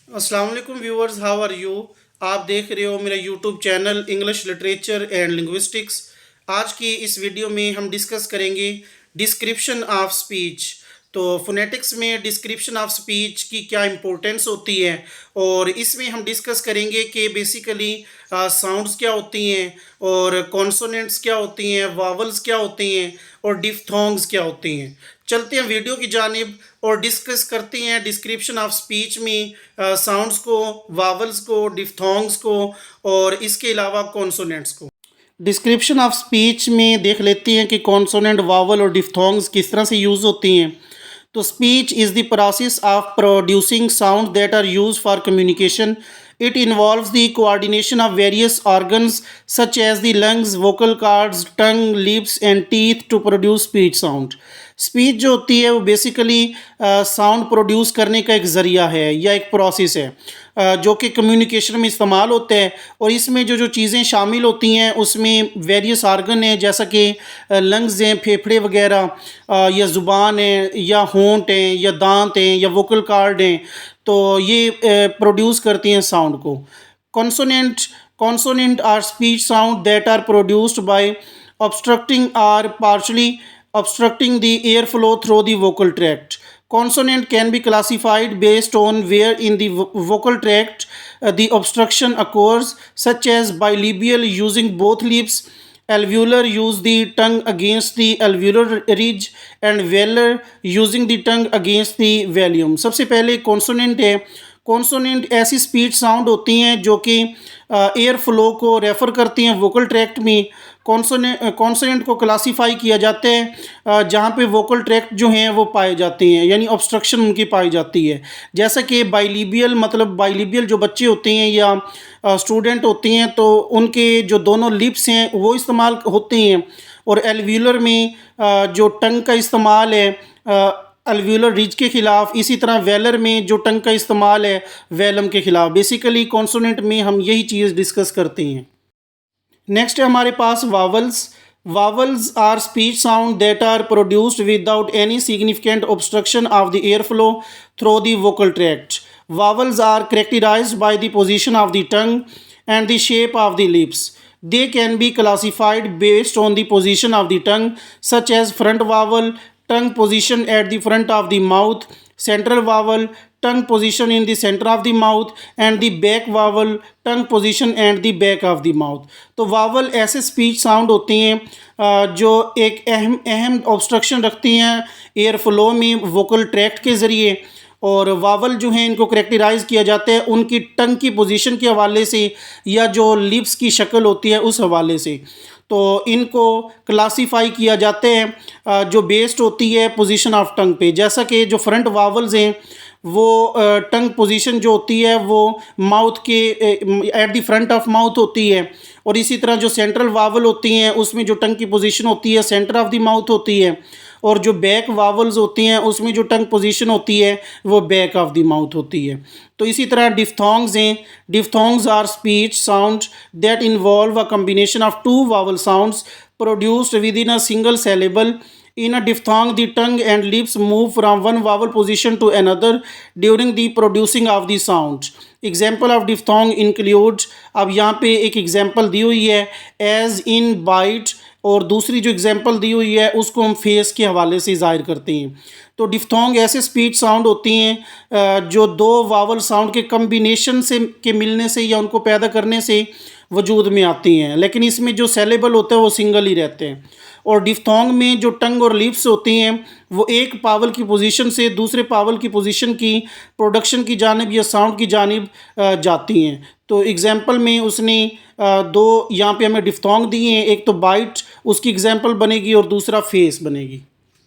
अस्सलाम वालेकुम viewers, how are you. आप देख रहे हो मेरा YouTube channel English literature and linguistics. आज की इस वीडियो में हम डिस्कस करेंगे डिस्क्रिप्शन ऑफ स्पीच। तो फोनेटिक्स में डिस्क्रिप्शन ऑफ स्पीच की क्या इंपॉर्टेंस होती है, और इसमें हम डिस्कस करेंगे कि बेसिकली साउंड्स क्या होती हैं, और कॉन्सोनेंट्स क्या होती हैं, वावल्स क्या होती हैं, और डिफ्थोंग्स क्या होती हैं। चलते हैं वीडियो की जानिब और डिस्कस करते हैं डिस्क्रिप्शन ऑफ स्पीच में साउंड्स को, वावल्स को, डिफ्थोंग्स को, और इसके अलावा कॉन्सोनेंट्स को। डिस्क्रिप्शन ऑफ स्पीच में देख लेते हैं कि कॉन्सोनेंट, वावल और डिफ्थोंग्स किस तरह से यूज़ होती हैं। तो speech is the process of producing sound that are use for communication. It involves the coordination of various organs such as the lungs, vocal cords, tongue, lips and teeth to produce speech sound. Speech जो होती है वो basically sound produce करने का एक ज़रिया है या एक प्रोसेस है जो कि कम्युनिकेशन में इस्तेमाल होता है। और इसमें जो जो चीज़ें शामिल होती हैं उसमें वेरियस आर्गन हैं, जैसा कि लंग्स हैं, फेफड़े वगैरह, या ज़ुबान है, या होंठ हैं, या दांत हैं, या वोकल कार्ड हैं। तो ये प्रोड्यूस करती हैं साउंड को। Consonant are speech sound that are produced by obstructing or partially obstructing the airflow through the vocal tract. Consonant can be classified based on where in the vocal tract the obstruction occurs, such as bilabial using both lips, alveolar use the tongue against the alveolar ridge, and velar using the tongue against the vellum. सबसे पहले consonant है। Consonant ऐसी speech sound होती हैं जो कि air flow को refer करती हैं वोकल ट्रैक्ट में। कॉन्सोनेंट को क्लासीफाई किया जाता है जहाँ पे वोकल ट्रैक्ट जो हैं वो पाए जाते हैं, यानी ऑब्स्ट्रक्शन उनकी पाई जाती है। जैसा कि बाइलिबियल, मतलब बाइलिबियल जो बच्चे होते हैं या स्टूडेंट होती हैं तो उनके जो दोनों लिप्स हैं वो इस्तेमाल होते हैं। और एल्व्यूलर में जो टंग का इस्तेमाल है अल्व्यूलर रिज के ख़िलाफ़, इसी तरह वेलर में जो टंग का इस्तेमाल है वेलम के ख़िलाफ़। बेसिकली कॉन्सोनेंट में हम यही चीज़ डिस्कस करते हैं। नेक्स्ट है हमारे पास vowels. Vowels are speech sound that are produced without any significant obstruction of the air flow through the vocal tract. Vowels are characterized by the position of the tongue and the shape of the lips. They can be classified based on the position of the tongue, such as front vowel, tongue position at the front of the mouth, central vowel, tongue position in the center of the mouth, and the back vowel, tongue position at the back of the mouth. तो vowel ऐसे speech sound होती हैं जो एक अहम obstruction रखती हैं air flow में वोकल ट्रैक्ट के ज़रिए। और वावल जो हैं इनको करेक्टराइज़ किया जाता है उनकी टंग की पोजीशन के हवाले से या जो लिप्स की शक्ल होती है उस हवाले से। तो इनको क्लासीफाई किया जाते हैं जो बेस्ड होती है पोजीशन ऑफ टंग पे। जैसा कि जो फ्रंट वावल्स हैं वो टंग पोजीशन जो होती है वो माउथ के at the front of mouth होती है। और इसी तरह जो सेंट्रल वावल होती हैं उसमें जो टंग की पोजीशन होती है सेंटर ऑफ द माउथ होती है। और जो बैक वावल्स होती हैं उसमें जो टंग पोजीशन होती है वो बैक ऑफ द माउथ होती है। तो इसी तरह डिफ्थोंग्स हैं। Diphthongs are speech sound that involve a combination of two vowel sounds produced within a single syllable. In a diphthong, the tongue and lips move from one vowel position to another during the producing of the sound. Example of diphthong includes, अब यहाँ पे एक example दी हुई है as in bite, और दूसरी जो example दी हुई है उसको हम फेस के हवाले से ज़ाहिर करते हैं। तो डिफ्थोंग ऐसे स्पीच साउंड होती हैं जो दो वावल साउंड के कम्बिनेशन से के मिलने से या उनको पैदा करने से वजूद में आती हैं, लेकिन इसमें जो सेलेबल होता है वो सिंगल ही रहते हैं। और डिफ्थोंग में जो टंग और लिप्स होती हैं वो एक पावल की पोजीशन से दूसरे पावल की पोजीशन की प्रोडक्शन की जानिब या साउंड की जानिब जाती हैं। तो एग्जाम्पल में उसने दो यहाँ पे हमें डिफ्थोंग दिए हैं, एक तो बाइट उसकी एग्जाम्पल बनेगी और दूसरा फेस बनेगी।